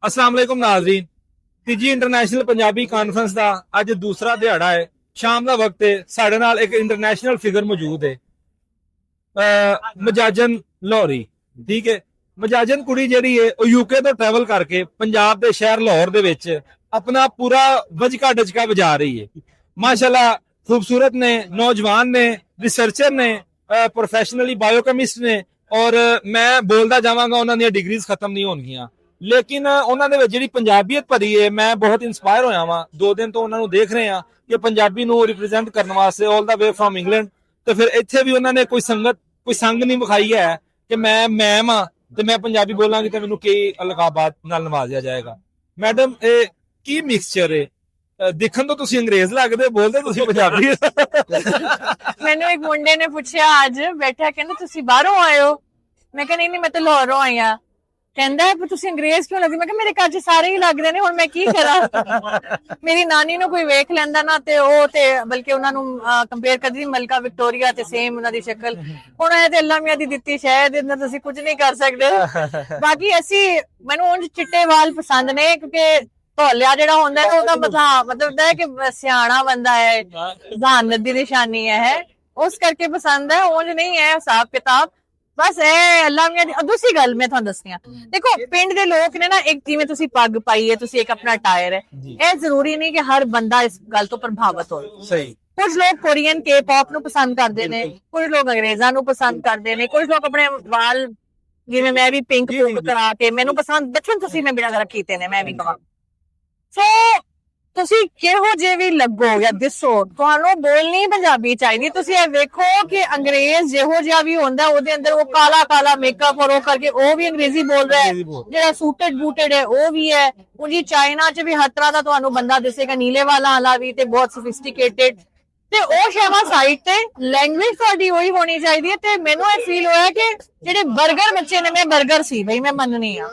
अस्सलाम वालेकुम नाज़रीन। ਤੀਜੀ ਇੰਟਰਨੈਸ਼ਨਲ ਪੰਜਾਬੀ ਕਾਨਫਰੰਸ ਦਾ ਅੱਜ ਦੂਸਰਾ ਦਿਹਾੜਾ ਹੈ। ਸ਼ਾਮ ਦਾ ਵਕਤ ਹੈ। ਸਾਡੇ ਨਾਲ ਇੱਕ ਇੰਟਰਨੈਸ਼ਨਲ ਫਿਗਰ ਮੌਜੂਦ ਹੈ, ਮਜਾਜਨ ਲਾਹੌਰੀ। ਠੀਕ ਹੈ, ਮਜਾਜਨ ਕੁੜੀ ਜਿਹੜੀ ਹੈ ਉਹ ਯੂਕੇ ਤੋਂ ਟਰੈਵਲ ਕਰਕੇ ਪੰਜਾਬ ਦੇ ਸ਼ਹਿਰ ਲਾਹੌਰ ਦੇ ਵਿੱਚ ਆਪਣਾ ਪੂਰਾ ਵਜਕਾ ਡਜਕਾ ਵਜਾ ਰਹੀ ਹੈ। ਮਾਸ਼ਾਅੱਲਾ खूबसूरत ने, नौजवान ने, रिसर्चर ने, प्रोफेशनली बायोकेमिस्ट ने, और मैं बोलता जावांगा उन्हां दी डिग्रीज खत्म नहीं होणगीਆਂ, लेकिन ਉਹਨਾਂ ਦੇ ਵਿੱਚ ਜਿਹੜੀ ਪੰਜਾਬੀਅਤ ਭਰੀ ਹੈ, ਮੈਂ ਬਹੁਤ ਇਨਸਪਾਇਰ ਹੋਇਆ ਵਾਂ। 2 ਦਿਨ ਤੋਂ ਉਹਨਾਂ ਨੂੰ ਦੇਖ ਰਹੇ ਆ ਕਿ ਪੰਜਾਬੀ ਨੂੰ ਰਿਪਰੈਜ਼ੈਂਟ ਕਰਨ ਵਾਸਤੇ ਆਲ ਦਾ ਵੇ ਫਰਮ ਇੰਗਲੈਂਡ, ਤੇ ਫਿਰ ਇੱਥੇ ਵੀ ਉਹਨਾਂ ਨੇ ਕੋਈ ਸੰਗ ਨਹੀਂ ਵਿਖਾਈ ਹੈ ਕਿ ਮੈਂ ਮੈਮ ਆ ਤੇ ਮੈਂ ਪੰਜਾਬੀ ਬੋਲਾਂਗੀ ਤੇ ਮੈਨੂੰ ਕਈ ਅਲਕਾਬਾਤ ਨਾਲ ਨਵਾਜ਼ਿਆ ਜਾਏਗਾ। ਮੈਡਮ, ਇਹ ਕੀ ਮਿਕਸਚਰ ਹੈ? ਦੇਖਣ ਤੋਂ ਤੁਸੀਂ ਅੰਗਰੇਜ਼ ਲੱਗਦੇ, ਬੋਲਦੇ ਤੁਸੀਂ ਪੰਜਾਬੀ। ਮੈਨੂੰ ਇੱਕ ਮੁੰਡੇ ਨੇ ਪੁੱਛਿਆ ਅੱਜ ਬੈਠਾ, ਕਹਿੰਦਾ ਤੁਸੀਂ ਬਾਹਰੋਂ ਆਏ ਹੋ? ਮੈਂ ਕਿਹਾ ਨਹੀਂ ਮੈਂ ਤਾਂ ਲਾਹੌਰੋਂ ਆਈ ਆ। ਕਹਿੰਦਾ ਪਰ ਤੁਸੀਂ ਅੰਗਰੇਜ਼ ਕਿਉਂ ਲੱਗਦੇ? ਮੈਂ ਕਿਹਾ ਮੇਰੇ ਘਰ 'ਚ ਸਾਰੇ ਹੀ ਲੱਗਦੇ ਨੇ, ਹੁਣ ਮੈਂ ਕੀ ਕਰਾਂ। ਮੇਰੀ ਨਾਨੀ ਨੂੰ ਕੋਈ ਵੇਖ ਲੈਂਦਾ ਨਾ ਤੇ ਉਹ ਤੇ ਬਲਕਿ ਉਹਨਾਂ ਨੂੰ ਕੰਪੇਅਰ ਕਰਦੀ ਸੀ ਮਲਕਾ ਵਿਕਟੋਰੀਆ ਤੇ ਸੇਮ ਉਹਨਾਂ ਦੀ ਸ਼ਕਲ। ਹੁਣ ਇਹ ਤੇ ਅੱਲਾ ਮੀਆਂ ਦੀ ਦਿੱਤੀ ਸ਼ਾਇਦ ਇਹਨਾਂ ਤੁਸੀਂ ਕੁਝ ਨਹੀਂ ਕਰ ਸਕਦੇ। ਬਾਕੀ ਮੈਨੂੰ ਉਂਝ ਚਿੱਟੇ ਵਾਲ ਪਸੰਦ ਨੇ, ਕਿਉਂਕਿ ਧੌਲਿਆ ਜਿਹੜਾ ਹੁੰਦਾ ਹੈ ਉਹਦਾ ਮਤਲਬ ਹੁੰਦਾ ਹੈ ਕਿ ਸਿਆਣਾ ਬੰਦਾ ਹੈ, ਜ਼ਹਾਨਤ ਦੀ ਨਿਸ਼ਾਨੀ ਹੈ, ਉਸ ਕਰਕੇ ਪਸੰਦ ਹੈ। ਉਂਝ ਨਹੀਂ ਹੈ ਹਿਸਾਬ ਕਿਤਾਬ, ਬਸ ਇਹ ਅੱਲਾ ਮੀਆਂ ਦੀ। ਦੂਸਰੀ ਗੱਲ ਮੈਂ ਤੁਹਾਨੂੰ ਦੱਸਦੀ ਹਾਂ, ਦੇਖੋ ਪਿੰਡ ਦੇ ਲੋਕ ਨੇ ਨਾ, ਇੱਕ ਜਿਵੇਂ ਤੁਸੀਂ ਪੱਗ ਪਾਈ ਹੈ, ਤੁਸੀਂ ਇੱਕ ਆਪਣਾ ਟਾਇਰ ਹੈ, ਇਹ ਜ਼ਰੂਰੀ ਨਹੀਂ ਕਿ ਹਰ ਬੰਦਾ ਇਸ ਗੱਲ ਤੋਂ ਪ੍ਰਭਾਵਿਤ ਹੋਵੇ। ਸਹੀ। ਕੁਝ ਲੋਕ ਕੋਰੀਅਨ ਕੇ ਪੌਪ ਨੂੰ ਪਸੰਦ ਕਰਦੇ ਨੇ, ਕੁਝ ਲੋਕ ਅੰਗਰੇਜ਼ਾਂ ਨੂੰ ਪਸੰਦ ਕਰਦੇ ਨੇ, ਕੁਝ ਲੋਕ ਆਪਣੇ ਵਾਲ ਜਿਵੇਂ ਮੈਂ ਵੀ ਪਿੰਕ ਕਰਾ ਕੇ ਮੈਨੂੰ ਪਸੰਦ, ਬਚਪਨ ਤੁਸੀਂ ਮੈਂ ਬਿਨਾਂ ਗਰਕ ਕੀਤੇ ਨੇ, ਮੈਂ ਵੀ ਕਹਾਂ। ਸੋ ਤੁਸੀਂ ਕਿਹੋ ਜਿਹੇ ਵੀ ਲੱਗੋ ਜਾਂ ਦਿਸੋ, ਤੁਹਾਨੂੰ ਬੋਲਣੀ ਪੰਜਾਬੀ ਚਾਹੀਦੀ। ਤੁਸੀਂ ਇਹ ਵੇਖੋ ਕਿ ਅੰਗਰੇਜ਼ ਜਿਹੋ ਜਿਹਾ ਵੀ ਹੁੰਦਾ ਉਹਦੇ ਅੰਦਰ ਉਹ ਕਾਲਾ ਮੇਕਅਪ ਔਰ ਉਹ ਕਰਕੇ ਉਹ ਵੀ ਅੰਗਰੇਜ਼ੀ ਬੋਲ ਰਿਹਾ ਹੈ, ਜਿਹੜਾ ਸੂਟਡ ਬੂਟਡ ਹੈ ਉਹ ਵੀ ਹੈ। ਉਂਜੀ ਚਾਈਨਾ 'ਚ ਵੀ ਹਰ ਤਰ੍ਹਾਂ ਦਾ ਤੁਹਾਨੂੰ ਬੰਦਾ ਦਿਸੇਗਾ, ਨੀਲੇ ਵਾਲਾ ਵਾਲਾ ਵੀ ਤੇ ਬਹੁਤ ਸੋਫਿਸਟੀਕੇਟਡ। ਤੇ ਉਹ ਸ਼ੇਵਾ ਸਾਈਡ ਤੇ ਲੈਂਗੁਏਜ ਤੁਹਾਡੀ ਉਹੀ ਹੋਣੀ ਚਾਹੀਦੀ ਹੈ। ਤੇ ਮੈਨੂੰ ਇਹ ਫੀਲ ਹੋਇਆ ਕਿ ਜਿਹੜੇ 버ਗਰ ਬੱਚੇ ਨੇ, ਮੈਂ 버ਗਰ ਸੀ ਬਈ, ਮੈਂ ਮੰਨਣੀ ਆ।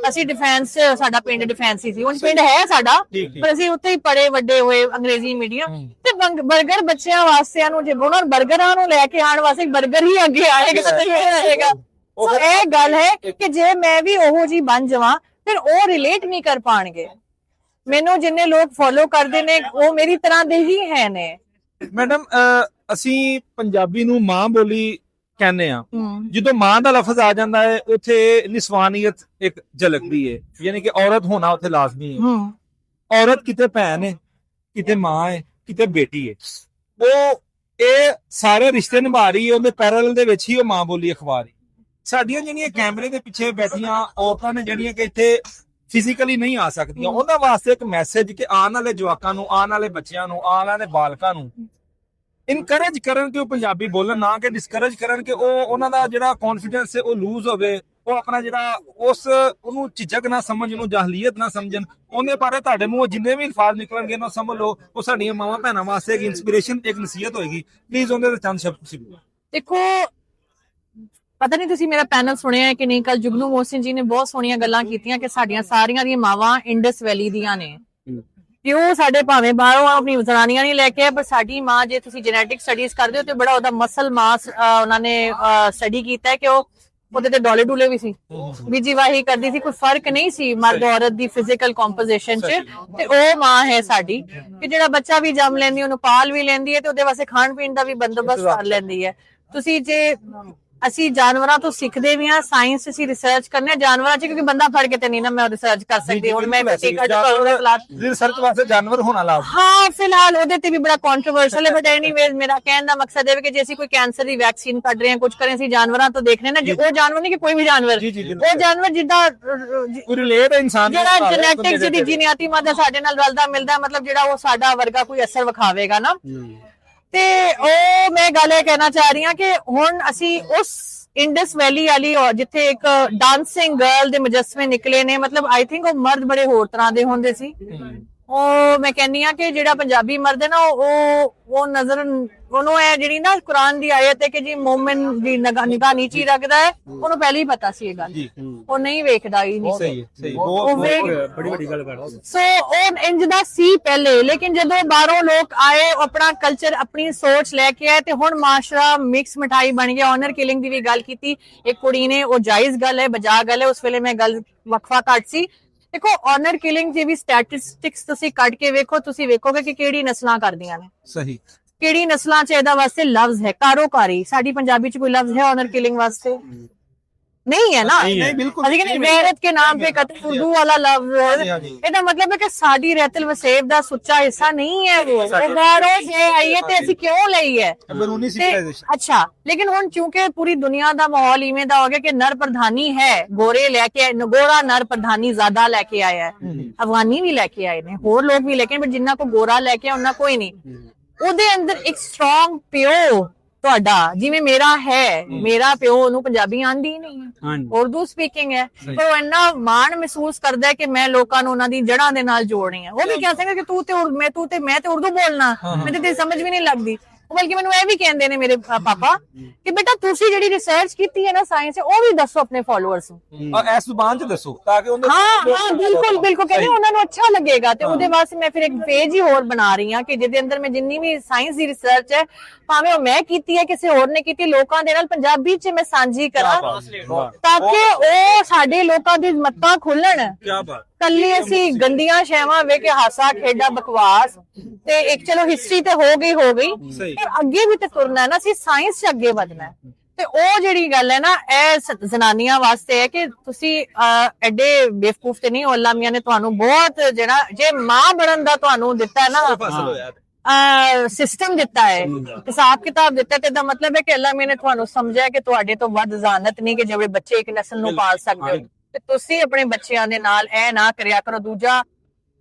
ਅਸੀਂ ਡਿਫੈਂਸ, ਸਾਡਾ ਪਿੰਡ ਡਿਫੈਂਸ ਸੀ, ਹੁਣ ਪਿੰਡ ਹੈ ਸਾਡਾ, ਪਰ ਅਸੀਂ ਉੱਥੇ ਹੀ ਪੜੇ ਵੱਡੇ ਹੋਏ ਅੰਗਰੇਜ਼ੀ ਮੀਡੀਅਮ। ਤੇ 버ਗਰ ਬੱਚਿਆਂ ਵਾਸਤੇ ਨੂੰ ਜੇ ਉਹਨਾਂ 버ਗਰਾਂ ਨੂੰ ਲੈ ਕੇ ਆਉਣ ਵਾਸਤੇ 버ਗਰ ਹੀ ਅੱਗੇ ਆਏਗਾ ਤੇ ਇਹ ਰਹੇਗਾ। ਸੋ ਇਹ ਗੱਲ ਹੈ ਕਿ ਜੇ ਮੈਂ ਵੀ ਉਹੋ ਜੀ ਬਣ ਜਾਵਾਂ ਫਿਰ ਉਹ ਰਿਲੇਟ ਨਹੀਂ ਕਰ ਪਾਣਗੇ। ਮੈਨੂੰ ਜਿੰਨੇ ਲੋਕ ਫੋਲੋ ਕਰਦੇ ਨੇ ਉਹ ਮੇਰੀ ਤਰ੍ਹਾਂ ਦੇ ਹੀ ਹੈ ਨੇ। ਮੈਡਮ, ਅਸੀਂ ਪੰਜਾਬੀ ਨੂੰ ਮਾਂ ਬੋਲੀ ਕਹਿੰਦੇ ਆ। ਜਦੋਂ ਮਾਂ ਦਾ ਲਫ਼ਜ਼ ਆ ਜਾਂਦਾ ਹੈ ਉੱਥੇ ਨਿਸਵਾਨੀਅਤ ਇੱਕ ਝਲਕਦੀ ਹੈ, ਯਾਨੀ ਕਿ ਔਰਤ ਹੋਣਾ ਉੱਥੇ ਲਾਜ਼ਮੀ ਹੈ। ਔਰਤ ਕਿਤੇ ਭੈਣ ਹੈ, ਕਿਤੇ ਮਾਂ ਹੈ, ਕਿਤੇ ਬੇਟੀ ਹੈ। ਉਹ ਇਹ ਸਾਰੇ ਰਿਸ਼ਤੇ ਨਿਭਾ ਰਹੀ ਹੈ, ਉਹਦੇ ਪੈਰਲਲ ਦੇ ਵਿੱਚ ਹੀ ਉਹ ਮਾਂ ਬੋਲੀ ਅਖਵਾ ਰਹੀ। ਸਾਡੀਆਂ ਜਿਹੜੀਆਂ ਕੈਮਰੇ ਦੇ ਪਿੱਛੇ ਬੈਠੀਆਂ ਔਰਤਾਂ ਨੇ ਜਿਹੜੀਆਂ ਕਿ ਇੱਥੇ ਫਿਜ਼ੀਕਲੀ ਨਹੀਂ ਆ ਸਕਦੀਆਂ, ਉਹਨਾਂ ਵਾਸਤੇ ਇੱਕ ਮੈਸੇਜ ਕਿ ਆਉਣ ਵਾਲੇ ਜਵਾਕਾਂ ਨੂੰ, ਆਉਣ ਵਾਲੇ ਬੱਚਿਆਂ ਨੂੰ, ਆਉਣ ਵਾਲੇ ਬਾਲਕਾਂ ਨੂੰ ਇਨਕਰੇਜ ਕਰਨ ਕਿ ਉਹ ਪੰਜਾਬੀ ਬੋਲਣ, ਨਾ ਕਿ ਡਿਸਕਰੇਜ ਕਰਨ ਕਿ ਉਹਨਾਂ ਦਾ ਜਿਹੜਾ ਕੌਨਫੀਡੈਂਸ ਹੈ ਉਹ ਲੂਜ਼ ਹੋਵੇ, ਉਹ ਆਪਣਾ ਜਿਹੜਾ ਉਹਨੂੰ ਝਿਜਕ ਨਾ ਸਮਝਣ, ਉਹਨੂੰ ਜਾਹਲੀਅਤ ਨਾ ਸਮਝਣ। ਉਹਦੇ ਬਾਰੇ ਤੁਹਾਡੇ ਮੂੰਹੋਂ ਜਿੰਨੇ ਵੀ ਅਲਫਾਜ਼ ਨਿਕਲਣਗੇ ਨਾ ਸਮਝ ਲਓ ਉਹ ਸਾਡੀਆਂ ਮਾਵਾਂ ਭੈਣਾਂ ਵਾਸਤੇ ਇੱਕ ਇਨਸਪੀਰੇਸ਼ਨ, ਇੱਕ ਨਸੀਹਤ ਹੋਏਗੀ। ਪਲੀਜ਼ ਉਹਦੇ ਤੇ ਚੰਦ ਸ਼ਬਦ ਸੀ। ਦੇਖੋ, ਪਤਾ ਨਹੀਂ ਤੁਸੀਂ ਮੇਰਾ ਪੈਨਲ ਸੁਣਿਆ ਹੈ ਕਿ ਨਹੀਂ, ਕੱਲ ਜੁਗਨੂ ਮੋਹਸਿਨ ਜੀ ਨੇ ਬਹੁਤ ਸੋਹਣੀਆਂ ਗੱਲਾਂ ਕੀਤੀਆਂ ਕਿ ਸਾਡੀਆਂ ਸਾਰੀਆਂ ਦੀਆਂ ਮਾਵਾਂ ਇੰਡਸ ਵੈਲੀ ਦੀਆਂ ਨੇ। ਕਿ ਉਹ ਸਾਡੇ ਭਾਵੇਂ ਬਾਹਰੋਂ ਆਪਣੀ ਜ਼ਨਾਨੀਆਂ ਨਹੀਂ ਲੈ ਕੇ ਆਏ, ਪਰ ਸਾਡੀ ਮਾਂ, ਜੇ ਤੁਸੀਂ ਜੈਨੇਟਿਕ ਸਟੱਡੀਜ਼ ਕਰਦੇ ਹੋ ਤੇ ਬੜਾ ਉਹਦਾ ਮਸਲ ਮਾਸ ਉਹਨਾਂ ਨੇ ਸਟੱਡੀ ਕੀਤਾ ਹੈ ਕਿ ਉਹਦੇ ਤੇ ਡੋਲੇ ਡੂਲੇ ਵੀ ਸੀ, ਬੀਜੀ ਵਾਹੀ ਕਰਦੀ ਸੀ, ਕੋਈ ਫਰਕ ਨਹੀਂ ਸੀ ਮਰਦ ਔਰਤ ਦੀ ਫਿਜ਼ੀਕਲ ਕੰਪੋਜੀਸ਼ਨ 'ਚ। ਤੇ ਉਹ ਮਾਂ ਹੈ ਸਾਡੀ ਕਿ ਜਿਹੜਾ ਬੱਚਾ ਵੀ ਜੰਮ ਲੈਂਦੀ, ਉਹਨੂੰ ਪਾਲ ਵੀ ਲੈਂਦੀ ਹੈ ਤੇ ਉਹਦੇ ਵਾਸਤੇ ਖਾਣ ਪੀਣ ਦਾ ਵੀ ਬੰਦੋਬਸਤ ਕਰ ਲੈਂਦੀ ਹੈ। ਤੁਸੀਂ ਜੇ ਅਸੀਂ ਜਾਨਵਰਾਂ ਤੋਂ ਸਿੱਖਦੇ ਵੀ ਹਾਂ, ਸਾਇੰਸ ਅਸੀਂ ਰਿਸਰਚ ਕਰਨੇ ਜਾਨਵਰਾਂ 'ਚ, ਕਿਉਂਕਿ ਬੰਦਾ ਫੜ ਕੇ ਤੇ ਨਹੀਂ ਨਾ ਮੈਂ ਰਿਸਰਚ ਕਰ ਸਕਦੀ। ਹੁਣ ਮੈਂ ਰਿਸਰਚ ਵਾਸਤੇ ਜਾਨਵਰ ਹੋਣਾ ਲਾਜ਼ਮੀ। ਹਾਂ, ਫਿਲਹਾਲ ਉਹਦੇ ਤੇ ਵੀ ਬੜਾ ਕੰਟਰੋਵਰਸ਼ਲ ਹੈ, ਬਟ ਐਨੀਵੇਜ਼ ਮੇਰਾ ਕਹਿਣ ਦਾ ਮਕਸਦ ਹੈ ਕਿ ਜੇ ਅਸੀਂ ਕੋਈ ਕੈਂਸਰ ਦੀ ਵੈਕਸੀਨ ਕੱਢ ਰਹੇ ਹਾਂ, ਕੁਝ ਕਰੇ, ਅਸੀਂ ਜਾਨਵਰਾਂ ਤੋਂ ਦੇਖਨੇ ਨਾ। ਉਹ ਜਾਨਵਰ ਨਹੀਂ ਕਿ ਕੋਈ ਵੀ ਜਾਨਵਰ, ਉਹ ਜਾਨਵਰ ਜਿੱਦਾਂ ਰਿਲੇਟ ਇਨਸਾਨ ਜਿਹੜਾ ਜੈਨੇਟਿਕ ਜਿਹਦੀ ਜੀਨਿਆਤੀ ਮਾਦਾ ਸਾਡੇ ਨਾਲ ਰਲਦਾ ਮਿਲਦਾ, ਮਤਲਬ ਜਿਹੜਾ ਉਹ ਸਾਡਾ ਵਰਗਾ ਕੋਈ ਅਸਰ ਵਿਖਾਵੇਗਾ ਨਾ। ਤੇ ਉਹ ਮੈਂ ਗੱਲ ਇਹ ਕਹਿਣਾ ਚਾਹ ਰਹੀ ਹਾਂ ਕਿ ਹੁਣ ਅਸੀਂ ਉਸ ਇੰਡਸ ਵੈਲੀ ਵਾਲੀ ਜਿੱਥੇ ਇੱਕ ਡਾਂਸਿੰਗ ਗਰਲ ਦੇ ਮੁਜੱਸਮੇ ਨਿਕਲੇ ਨੇ, ਮਤਲਬ ਆਈ ਥਿੰਕ ਉਹ ਮਰਦ ਬੜੇ ਹੋਰ ਤਰ੍ਹਾਂ ਦੇ ਹੁੰਦੇ ਸੀ। ਉਹ ਮੈਂ ਕਹਿੰਦੀ ਆ ਕਿ ਜਿਹੜਾ ਪੰਜਾਬੀ ਮਰਦ ਹੈ ਨਾ, ਉਹ ਨਜ਼ਰ ਉਹਨੂੰ ਇਹ ਜਿਹੜੀ ਨਾ ਕੁਰਾਨ ਦੀ ਆਇਤ ਹੈ ਕਿ ਜੀ ਮੂਮਿਨ ਦੀ ਨਿਗਾਹ ਨੀਚੀ ਰੱਖਦਾ ਹੈ, ਉਹਨੂੰ ਪਹਿਲਾਂ ਹੀ ਪਤਾ ਸੀ ਇਹ ਗੱਲ, ਉਹ ਨਹੀਂ ਵੇਖਦਾ ਹੀ ਨਹੀਂ। ਸਹੀ ਬੜੀ ਵੱਡੀ ਗੱਲ ਕਰਦਾ। ਸੋ ਉਹ ਇੰਜ ਦਾ ਸੀ ਪਹਿਲੇ, ਲੇਕਿਨ ਜਦੋਂ ਬਾਹਰੋਂ ਲੋਕ ਆਏ, ਆਪਣਾ ਕਲਚਰ, ਆਪਣੀ ਸੋਚ ਲੈ ਕੇ ਆਏ ਤੇ ਹੁਣ ਮਾਸ਼ਰਾ ਮਿਕਸ ਮਿਠਾਈ ਬਣ ਗਿਆ। ਆਨਰ ਕਿਲਿੰਗ ਦੀ ਵੀ ਗੱਲ ਕੀਤੀ ਇੱਕ ਕੁੜੀ ਨੇ, ਉਹ ਜਾਇਜ਼ ਗੱਲ ਹੈ, ਬਜਾ ਗੱਲ ਹੈ। ਉਸ ਵੇਲੇ ਮੈਂ ਗੱਲ ਵਕਫਾ ਘੱਟ ਸੀ, ਦੇਖੋ ਆਨਰ ਕਿਲਿੰਗ ਦੀ ਵੀ ਸਟੈਟਿਸਟਿਕਸ ਤੁਸੀਂ ਕੱਢ ਕੇ ਵੇਖੋ, ਤੁਸੀਂ ਵੇਖੋਗੇ ਕਿ ਕਿਹੜੀ ਨਸਲਾਂ ਕਰਦੀਆਂ ਨੇ, ਸਹੀ ਕਿਹੜੀ ਨਸਲਾਂ 'ਚ ਇਹਦਾ ਵਾਸਤੇ ਲਫ਼ਜ਼ ਹੈ ਕਾਰੋਕਾਰੀ। ਸਾਡੀ ਪੰਜਾਬੀ 'ਚ ਕੋਈ ਲਫ਼ਜ਼ ਹੈ ਆਨਰ ਕਿਲਿੰਗ ਵਾਸਤੇ? नहीं है ना। नहीं बिल्कुल गैरत के नाम पे कत्ल उर्दू वाला लफ्ज, ਇਹਦਾ ਮਤਲਬ ਹੈ ਕਿ ਸਾਡੀ ਰਹਿਤਲ ਵਸੇਬ ਦਾ ਸੁੱਚਾ ਹਿੱਸਾ ਨਹੀਂ ਹੈ वो ਬਾਹਰੋਂ ਜੇ ਆਈ ਹੈ ਤੇ ਅਸੀਂ ਕਿਉਂ ਲਈ ਹੈ? ਅੱਛਾ, ਲੇਕਿਨ ਹੁਣ ਕਿਉਂਕਿ ਪੂਰੀ ਦੁਨੀਆ ਦਾ ਮਾਹੌਲ ਇਵੇਂ ਦਾ ਹੋ ਗਿਆ ਕਿ ਨਰ ਪ੍ਰਧਾਨੀ ਹੈ, ਗੋਰੇ ਲੈ ਕੇ ਗੋਰਾ ਨਰ ਪ੍ਰਧਾਨੀ ਜ਼ਿਆਦਾ ਲੈ ਕੇ ਆਇਆ ਹੈ, ਅਫਗਾਨੀ ਵੀ ਲੈ ਕੇ ਆਏ ਨੇ, ਹੋਰ ਲੋਕ ਵੀ, ਲੇਕਿਨ ਜਿੰਨਾ ਕੋ ਗੋਰਾ ਲੈ ਕੇ ਉਹਨਾਂ ਕੋਈ ਨਹੀਂ। ਉਹਦੇ ਅੰਦਰ ਇੱਕ ਸਟਰੋਂਗ ਪਿਓ ਤੁਹਾਡਾ, ਜਿਵੇਂ ਮੇਰਾ ਹੈ, ਮੇਰਾ ਪਿਓ ਨੂੰ ਪੰਜਾਬੀ ਆਂਦੀ ਨਹੀਂ ਹੈ, ਉਰਦੂ ਸਪੀਕਿੰਗ ਹੈ, ਪਰ ਉਹ ਇੰਨਾ ਮਾਣ ਮਹਿਸੂਸ ਕਰਦਾ ਹੈ ਕਿ ਮੈਂ ਲੋਕਾਂ ਨੂੰ ਉਹਨਾਂ ਦੀ ਜੜ੍ਹਾਂ ਦੇ ਨਾਲ ਜੋੜਨੀ ਹੈ। ਉਹ ਵੀ ਕਹਿ ਸਕਦਾ ਕਿ ਤੂੰ ਤੇ ਮੈਂ ਤੇ ਉਰਦੂ ਬੋਲਣਾ, ਮੈਨੂੰ ਤੇ ਸਮਝ ਵੀ ਨਹੀਂ ਲੱਗਦੀ। ਬਲਕਿ ਮੈਨੂੰ ਇਹ ਵੀ ਕਹਿੰਦੇ ਨੇ ਮੇਰੇ ਪਾਪਾ ਕਿ ਬੇਟਾ ਤੁਸੀਂ ਜਿਹੜੀ ਰਿਸਰਚ ਕੀਤੀ ਹੈ ਨਾ ਸਾਇੰਸ, ਉਹ ਵੀ ਦੱਸੋ ਆਪਣੇ ਫਾਲੋਅਰਸ ਨੂੰ, ਔਰ ਇਸ ਜ਼ੁਬਾਨ 'ਚ ਦੱਸੋ ਤਾਂ ਕਿ ਉਹਨਾਂ ਹਾਂ ਬਿਲਕੁਲ ਕਹਿੰਦੇ ਉਹਨਾਂ ਨੂੰ ਅੱਛਾ ਲੱਗੇਗਾ। ਤੇ ਉਹਦੇ ਵਾਸਤੇ ਮੈਂ ਫਿਰ ਇੱਕ ਪੇਜ ਹੀ ਹੋਰ ਬਣਾ ਰਹੀ ਹਾਂ ਕਿ ਜਿਹਦੇ ਅੰਦਰ ਮੈਂ ਜਿੰਨੀ ਵੀ ਸਾਇੰਸ ਦੀ ਰਿਸਰਚ ਹੈ, ਭਾਵੇਂ ਉਹ ਮੈਂ ਕੀਤੀ ਹੈ ਕਿਸੇ ਹੋਰ ਨੇ ਕੀਤੀ, ਲੋਕਾਂ ਦੇ ਨਾਲ ਪੰਜਾਬੀ 'ਚ ਮੈਂ ਸਾਂਝੀ ਕਰਾਂ ਤਾਂ ਕਿ ਉਹ ਸਾਡੇ ਲੋਕਾਂ ਦੀ ਮੱਤਾਂ ਖੁੱਲਣ। ਕੱਲੀ ਅਸੀਂ ਗੰਦੀਆਂ ਸ਼ੈਵਾਂ ਵੇਖ ਕੇ ਹਾਸਾ ਖੇਡਾ ਬਕਵਾਸ ਤੇ ਇੱਕ ਚਲੋ ਹਿਸਟਰੀ ਤੇ ਹੋ ਗਈ ਪਰ ਅੱਗੇ ਵੀ ਤੇ ਤੁਰਨਾ ਹੈ ਨਾ, ਅਸੀਂ ਸਾਇੰਸ 'ਚ ਅੱਗੇ ਵਧਣਾ ਹੈ। ਤੇ ਉਹ ਜਿਹੜੀ ਗੱਲ ਹੈ ਨਾ, ਇਹ ਜ਼ਨਾਨੀਆਂ ਵਾਸਤੇ ਹੈ ਕਿ ਤੁਸੀਂ ਐਡੇ ਬੇਵਕੂਫ ਤੇ ਨਹੀਂ ਹੋ। ਅੱਲਾ ਮੀਆਂ ਨੇ ਤੁਹਾਨੂੰ ਬਹੁਤ ਜਿਹੜਾ ਜੇ ਮਾਂ ਬਣਨ ਦਾ ਤੁਹਾਨੂੰ ਦਿੱਤਾ ਨਾ ਸਿਸਟਮ ਦਿੱਤਾ ਹੈ, ਹਿਸਾਬ ਕਿਤਾਬ ਦਿੱਤਾ, ਤੇ ਦਾ ਮਤਲਬ ਹੈ ਕਿ ਅੱਲਾ ਮੀਆਂ ਨੇ ਤੁਹਾਨੂੰ ਸਮਝਿਆ ਕਿ ਤੁਹਾਡੇ ਤੋਂ ਵੱਧ ਜ਼ਾਨਤ ਨਹੀਂ ਕਿ ਜਿਹੜੇ ਬੱਚੇ ਇੱਕ ਨਸਲ ਨੂੰ ਪਾਲ ਸਕਦੇ ਹੋ। ਤੇ ਤੁਸੀਂ ਆਪਣੇ ਬੱਚਿਆਂ ਦੇ ਨਾਲ ਇਹ ਨਾ ਕਰਿਆ ਕਰੋ। ਦੂਜਾ,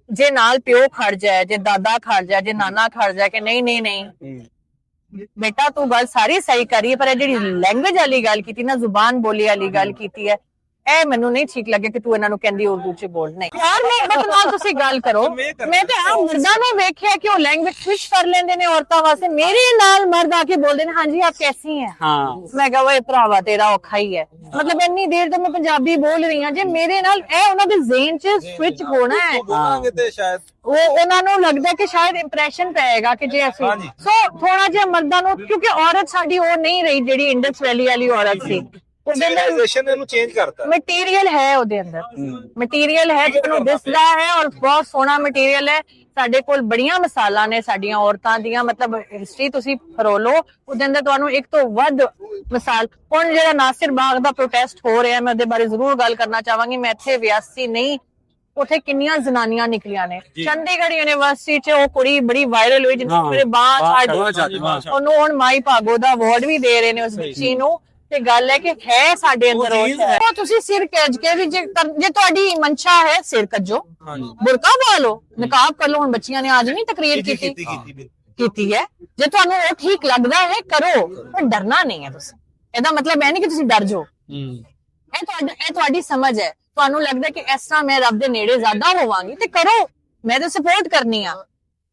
ਜੇ ਨਾਲ ਪਿਓ ਖੜ ਜਾਏ, ਜੇ ਦਾਦਾ ਖੜ ਜਾਏ, ਜੇ ਨਾਨਾ ਖੜ ਜਾਏ ਕਿ ਨਹੀਂ ਬੇਟਾ ਤੂੰ ਗੱਲ ਸਾਰੀ ਸਹੀ ਕਰੀ, ਪਰ ਇਹ ਜਿਹੜੀ ਲੈਂਗੁਏਜ ਵਾਲੀ ਗੱਲ ਕੀਤੀ ਨਾ, ਜ਼ੁਬਾਨ ਬੋਲੀ ਵਾਲੀ ਗੱਲ ਕੀਤੀ ਹੈ, ਇਹ ਮੈਨੂੰ ਨਹੀਂ ਠੀਕ ਲੱਗਿਆ ਕਿ ਤੂੰ ਇਹਨਾਂ ਨੂੰ ਕਹਿੰਦੀ ਉਰਦੂ 'ਚ ਬੋਲ। ਨਹੀਂ ਯਾਰ, ਮੁਹੱਬਤ ਨਾਲ ਤੁਸੀਂ ਗੱਲ ਕਰੋ। ਮੈਂ ਤੇ ਆ ਮਰਦਾਂ ਨੂੰ ਵੇਖਿਆ ਕਿ ਉਹ ਲੈਂਗੁਏਜ ਸਵਿਚ ਕਰ ਲੈਂਦੇ ਨੇ ਔਰਤਾਂ ਵਾਸਤੇ। ਮੇਰੇ ਨਾਲ ਮਰਦ ਆ ਕੇ ਬੋਲਦੇ ਨੇ ਹਾਂਜੀ ਆਪ ਕੈਸੀ ਹੈ, ਮੈਂ ਕਹਾਂ ਓਏ ਭਰਾਵਾ ਤੇਰਾ ਔਖਾ ਹੀ ਹੈ। ਮਤਲਬ ਇੰਨੀ ਦੇਰ ਤੋਂ ਮੈਂ ਪੰਜਾਬੀ ਬੋਲ ਰਹੀ ਹਾਂ, ਜੇ ਮੇਰੇ ਨਾਲ ਇਹ ਉਹਨਾਂ ਦੇ ਜ਼ੇਨ 'ਚ ਸਵਿਚ ਹੋਣਾ ਹੈ ਤੇ ਸ਼ਾਇਦ ਉਹ ਉਹਨਾਂ ਨੂੰ ਲੱਗਦਾ ਕਿ ਸ਼ਾਇਦ ਇੰਪ੍ਰੈਸ਼ਨ ਪਏਗਾ ਕਿ ਜੇ ਅਸੀਂ ਸੋ ਥੋੜਾ ਜਿਹਾ ਮਰਦਾਂ ਨੂੰ, ਕਿਉਂਕਿ ਔਰਤ ਸਾਡੀ ਉਹ ਨਹੀਂ ਰਹੀ ਜਿਹੜੀ ਇੰਡਸ ਵੈਲੀ ਵਾਲੀ ਔਰਤ ਸੀ। ਇਹਨੂੰ ਚੇਂਜ ਕਰਤਾ, ਮਟੀਰੀਅਲ ਹੈ ਉਹਦੇ ਅੰਦਰ, ਮਟੀਰੀਅਲ ਹੈ ਜਿਹਨੂੰ ਦਿਸਦਾ ਹੈ ਔਰ ਬਹੁਤ ਸੋਹਣਾ ਮਟੀਰੀਅਲ ਹੈ। ਸਾਡੇ ਕੋਲ ਬੜੀਆਂ ਮਿਸਾਲਾਂ ਨੇ ਸਾਡੀਆਂ ਔਰਤਾਂ ਦੀਆਂ, ਮਤਲਬ ਹਿਸਟਰੀ ਤੁਸੀਂ ਫਰੋਲੋ, ਉਹਦੇ ਅੰਦਰ ਤੁਹਾਨੂੰ ਇੱਕ ਤੋਂ ਵੱਧ ਮਿਸਾਲ। ਹੁਣ ਜਿਹੜਾ ਨਾਸਿਰ ਬਾਗ ਦਾ ਪ੍ਰੋਟੈਸਟ ਹੋ ਰਿਹਾ, ਮੈਂ ਉਹਦੇ ਬਾਰੇ ਜ਼ਰੂਰ ਗੱਲ ਕਰਨਾ ਚਾਹਾਂਗੀ। ਮੈਂ ਇੱਥੇ ਵਿਆਸੀ ਨਹੀਂ, ਉੱਥੇ ਕਿੰਨੀਆਂ ਜ਼ਨਾਨੀਆਂ ਨਿਕਲੀਆਂ ਨੇ। ਚੰਡੀਗੜ੍ਹ ਯੂਨੀਵਰਸਿਟੀ 'ਚ ਉਹ ਕੁੜੀ ਬੜੀ ਵਾਇਰਲ ਹੋਈ ਜਿਹਨੂੰ ਮੇਰੇ ਉਹਨੂੰ ਹੁਣ ਮਾਈ ਭਾਗੋ ਦਾ ਅਵਾਰਡ ਵੀ ਦੇ ਰਹੇ ਨੇ ਉਸ ਬੱਚੀ ਨੂੰ। ਤੇ ਗੱਲ ਹੈ ਕਿ ਹੈ ਸਾਡੇ ਅੰਦਰ ਉਹ ਤੁਸੀਂ ਸਿਰ ਕੱਜ ਕੇ ਵੀ ਜੇ ਤੁਹਾਡੀ ਮਨਸ਼ਾ ਹੈ ਸਿਰ ਕੱਜੋ, ਬੁਰਕਾ ਪਾ ਲਓ, ਨਕਾਬ ਕਰ ਲਓ। ਹੁਣ ਬੱਚੀਆਂ ਨੇ ਅੱਜ ਨਹੀਂ ਤਕਰੀਰ ਕੀਤੀ ਹੈ। ਜੇ ਤੁਹਾਨੂੰ ਉਹ ਠੀਕ ਲੱਗਦਾ ਹੈ ਕਰੋ, ਪਰ ਡਰਨਾ ਨਹੀਂ ਹੈ ਤੁਸੀਂ। ਇਹਦਾ ਮਤਲਬ ਇਹ ਨਹੀਂ ਕਿ ਤੁਸੀਂ ਡਰ ਜਾਓ। ਇਹ ਤੁਹਾਡੀ ਸਮਝ ਹੈ। ਤੁਹਾਨੂੰ ਲੱਗਦਾ ਕਿ ਇਸ ਤਰ੍ਹਾਂ ਮੈਂ ਰੱਬ ਦੇ ਨੇੜੇ ਜ਼ਿਆਦਾ ਹੋਵਾਂਗੀ ਤੇ ਕਰੋ, ਮੈਂ ਤਾਂ ਸਪੋਰਟ ਕਰਨੀ ਆ।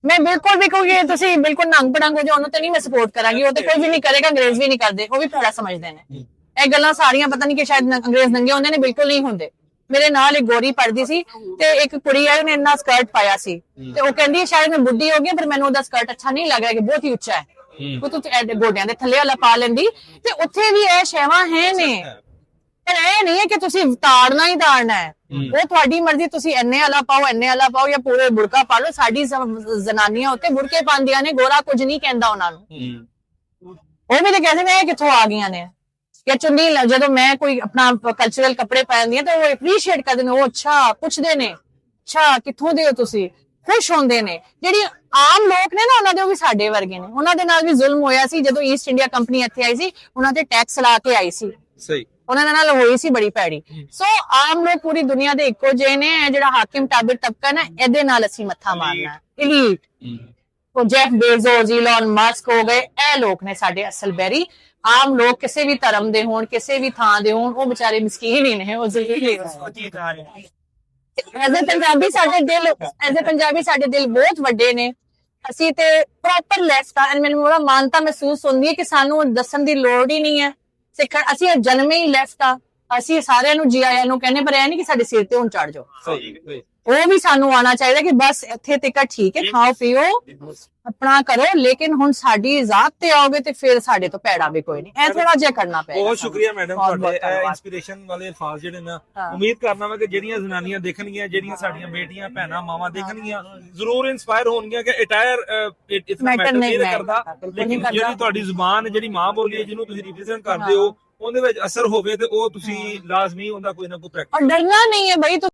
ਮੈਂ ਬਿਲਕੁਲ ਵੀ ਕਹੂੰਗੀ ਤੁਸੀਂ ਬਿਲਕੁਲ ਨੰਗ ਪੜਾਂਗੇ ਜੋ, ਉਹਨੂੰ ਤੇ ਨਹੀਂ ਮੈਂ ਸਪੋਰਟ ਕਰਾਂਗੀ। ਉਹ ਤੇ ਕੋਈ ਵੀ ਨਹੀਂ ਕਰੇਗਾ, ਅੰਗਰੇਜ਼ ਵੀ ਨਹੀਂ ਕਰਦੇ, ਉਹ ਵੀ ਥੋੜਾ ਸਮਝਦੇ ਨੇ ਇਹ ਗੱਲਾਂ ਸਾਰੀਆਂ। ਪਤਾ ਨਹੀਂ ਕਿ ਸ਼ਾਇਦ ਅੰਗਰੇਜ਼ ਨੰਗੇ ਹੁੰਦੇ ਨੇ, ਬਿਲਕੁਲ ਨਹੀਂ ਹੁੰਦੇ। ਮੇਰੇ ਨਾਲ ਇੱਕ ਗੋਰੀ ਪੜਦੀ ਸੀ ਤੇ ਇੱਕ ਕੁੜੀ ਆਈ, ਉਹਨੇ ਇੰਨਾ ਸਕਰਟ ਪਾਇਆ ਸੀ ਤੇ ਉਹ ਕਹਿੰਦੀ ਸ਼ਾਇਦ ਮੈਂ ਬੁੱਢੀ ਹੋ ਗਈ, ਪਰ ਮੈਨੂੰ ਉਹਦਾ ਸਕਰਟ ਅੱਛਾ ਨਹੀਂ ਲੱਗ ਰਿਹਾ ਕਿ ਬਹੁਤ ਹੀ ਉੱਚਾ ਹੈ, ਉਹ ਤੂੰ ਗੋਡਿਆਂ ਦੇ ਥੱਲੇ ਵਾਲਾ ਪਾ ਲੈਂਦੀ। ਤੇ ਉੱਥੇ ਵੀ ਇਹ ਸ਼ੈਵਾਂ ਹੈ ਨੇ, ਪਰ ਇਹ ਨਹੀਂ ਹੈ ਕਿ ਤੁਸੀਂ ਤਾੜਨਾ ਹੀ ਤਾੜਨਾ ਹੈ। ਉਹ ਤੁਹਾਡੀ ਮਰਜ਼ੀ, ਤੁਸੀਂ ਇੰਨੇ ਵਾਲਾ ਪਾਓ, ਇੰਨੇ ਵਾਲਾ ਪਾਓ ਜਾਂ ਪੂਰੇ ਬੁਰਕਾ ਪਾ ਲਓ। ਸਾਡੀ ਜ਼ਨਾਨੀਆਂ ਉੱਤੇ ਬੁਰਕੇ ਪਾਉਂਦੀਆਂ ਨੇ, ਗੋਰਾ ਕੁਝ ਨਹੀਂ ਕਹਿੰਦਾ ਉਹਨਾਂ ਨੂੰ। ਉਹ ਵੀ ਤਾਂ ਕਹਿੰਦੇ ਨੇ ਕਿੱਥੋਂ ਆ ਗਈਆਂ ਨੇ ਜਾਂ ਚੁੰਨੀ। ਜਦੋਂ ਮੈਂ ਕੋਈ ਆਪਣਾ ਕਲਚਰਲ ਕੱਪੜੇ ਪਾਉਂਦੀ ਹਾਂ ਤਾਂ ਉਹ ਐਪਰੀਸ਼ੀਏਟ ਕਰਦੇ ਨੇ, ਉਹ ਅੱਛਾ ਪੁੱਛਦੇ ਨੇ, ਅੱਛਾ ਕਿੱਥੋਂ ਦੇ ਹੋ ਤੁਸੀਂ, ਖੁਸ਼ ਹੁੰਦੇ ਨੇ। ਜਿਹੜੀ ਆਮ ਲੋਕ ਨੇ ਨਾ ਉਹਨਾਂ ਦੇ, ਉਹ ਵੀ ਸਾਡੇ ਵਰਗੇ ਨੇ। ਉਹਨਾਂ ਦੇ ਨਾਲ ਵੀ ਜ਼ੁਲਮ ਹੋਇਆ ਸੀ ਜਦੋਂ ਈਸਟ ਇੰਡੀਆ ਕੰਪਨੀ ਇੱਥੇ ਆਈ ਸੀ, ਉਹਨਾਂ ਤੇ ਟੈਕਸ ਲਾ ਕੇ ਆਈ ਸੀ। ਸਹੀ, ਉਹਨਾਂ ਦੇ ਨਾਲ ਹੋਈ ਸੀ ਬੜੀ ਭੈੜੀ। ਸੋ ਆਮ ਲੋਕ ਪੂਰੀ ਦੁਨੀਆ ਦੇ ਇੱਕੋ ਜਿਹੇ ਨੇ। ਜਿਹੜਾ ਹਾਕਿਮ ਤਾਬਿਰ ਤਬਕਾ ਨਾ, ਇਹਦੇ ਨਾਲ ਅਸੀਂ ਮੱਥਾ ਮਾਰਨਾ। ਇਲੀਟ, ਉਹ ਜੈਫ ਬੇਜ਼ੋਸ, ਇਲਨ ਮਸਕ ਹੋ ਗਏ, ਇਹ ਲੋਕ ਨੇ ਸਾਡੇ ਅਸਲ ਬੈਰੀ। ਆਮ ਲੋਕ ਕਿਸੇ ਵੀ ਧਰਮ ਦੇ ਹੋਣ, ਕਿਸੇ ਵੀ ਥਾਂ ਦੇ ਹੋਣ, ਉਹ ਵਿਚਾਰੇ ਮਿਸਕੀਨ ਹੀ ਨੇ। ਉਹ ਪੰਜਾਬੀ ਸਾਡੇ ਦਿਲ ਬਹੁਤ ਵੱਡੇ ਨੇ। ਅਸੀਂ ਤੇ ਪ੍ਰੋਪਰ ਲੈਫਟ ਆ। ਮੈਨੂੰ ਬੜਾ ਮਾਨਤਾ ਮਹਿਸੂਸ ਹੁੰਦੀ ਹੈ ਕਿ ਸਾਨੂੰ ਦੱਸਣ ਦੀ ਲੋੜ ਹੀ ਨਹੀਂ ਹੈ। ਅਸੀਂ ਜਨਮੇ ਹੀ ਲੈਫਟ ਆ। ਅਸੀਂ ਸਾਰਿਆਂ ਨੂੰ ਜੀ ਆਇਆਂ ਨੂੰ ਕਹਿੰਦੇ, ਪਰ ਇਹ ਨਹੀਂ ਕਿ ਸਾਡੇ ਸਿਰ ਤੇ ਹੁਣ ਚੜ ਜਾਓ। ਸਹੀ ਉਹ ਵੀ ਸਾਨੂੰ ਆਉਣਾ ਚਾਹੀਦਾ ਕਿ ਬਸ ਇੱਥੇ ਤੱਕ ਠੀਕ ਹੈ, ਖਾਓ ਪੀਓ ਆਪਣਾ ਕਰੋ, ਲੇਕਿਨ ਹੁਣ ਸਾਡੀ ਜ਼ਾਤ ਤੇ ਆਓਗੇ ਤੇ ਫਿਰ ਸਾਡੇ ਤੋਂ ਪੈੜਾ ਵੀ ਕੋਈ ਨਹੀਂ, ਇਹ ਥੋੜਾ ਜਿਹਾ ਕਰਨਾ ਪਏਗਾ। ਬਹੁਤ ਸ਼ੁਕਰੀਆ ਮੈਡਮ ਬਹੁਤ ਤੁਹਾਡੇ ਧੰਨਵਾਦ। ਇਨਸਪੀਰੇਸ਼ਨ ਵਾਲੇ ਅਲਫਾਜ਼ ਜਿਹੜੇ ਨਾ ਹਾਂ। ਉਮੀਦ ਕਰਨਾ ਮੈਂ ਕਿ ਜਿਹੜੀਆਂ ਜ਼ਨਾਨੀਆਂ ਦੇਖਣਗੀਆਂ, ਜਿਹੜੀਆਂ ਸਾਡੀਆਂ ਬੇਟੀਆਂ ਭੈਣਾਂ ਮਾਵਾਂ ਦੇਖਣਗੀਆਂ, ਜ਼ਰੂਰ ਇਨਸਪਾਇਰ ਹੋਣਗੀਆਂ ਕਿ ਅਟਾਇਰ ਇਤਨਾ Matter ਮੈਟਰ ਨਹੀਂ ਨਹੀਂ ਕਰਦਾ, ਬਿਲਕੁਲ ਲੇਕਿਨ ਨਹੀਂ ਕਰਦਾ। ਜਿਹੜੀ ਤੁਹਾਡੀ ਜ਼ੁਬਾਨ ਜਿਹੜੀ ਮਾਂ ਬੋਲੀ ਹੈ, ਜਿਹਨੂੰ ਤੁਸੀਂ ਰਿਪਰੈਜ਼ੈਂਟ ਕਰਦੇ ਹੋ, ਉਹਦੇ ਵਿੱਚ ਅਸਰ ਹੋਵੇ ਤੇ ਉਹ ਤੁਸੀਂ ਲਾਜ਼ਮੀ ਉਹਦਾ ਕੋਈ ਨਾ ਕੋਈ ਪ੍ਰੈਕਟਿਸ और डरना नहीं है भाई, तो